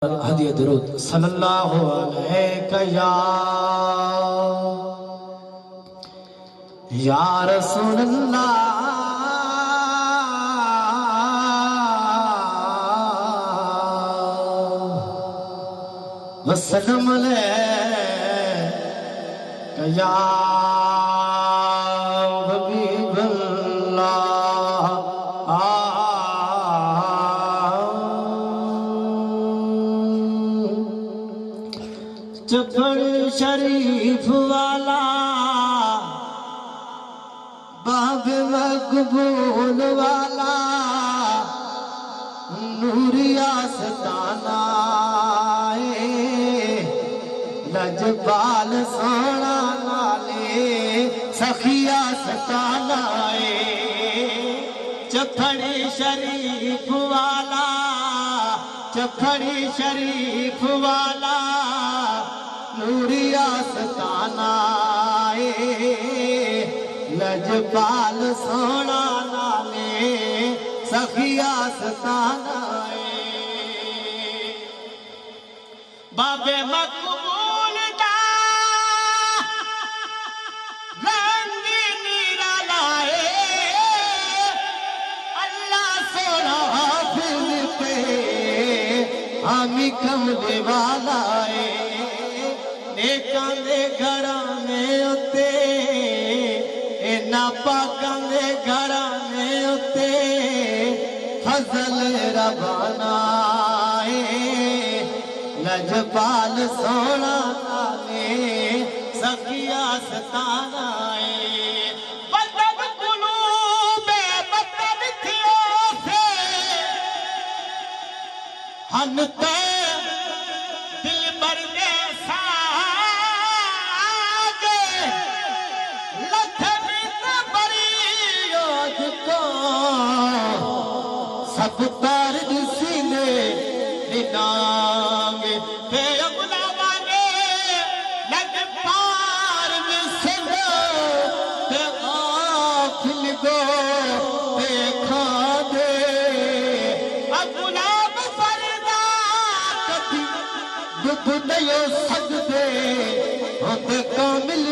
हदिया दुरूद सल्लल्लाहु अलैहि या रसूलल्लाह वसल्लम अलैका या हबीबल्लाह। चपड़ शरीफ वाला बाब मकबूल वाला नूरिया सताना लजपाल सोना नाले सखिया सताना चपड़ शरीफ वाला चपड़ शरीफ वाला नूरिया सताना लजपाल सोना नाले सखिया सताना बाबे मकबूल दा रंगी नीरा लाए अल्लाह सोना हाफिज पे हामी कमले वाला नेकां दे घराने उत्ते नापाकां दे घराने उत्ते फजल रबाना लजपाल सोना नाले सखिया सताना बदब कुलूबे बदब थियो से हन ते दिल भर दे सागे लथनी बरियोद को सब तार दिसीने दिनांगे पे गुलाबाने लग पार मिसलो पे गाफिल गो पे खादे गुलाब फरदा कभी दुख नहीं सकते होते कामिल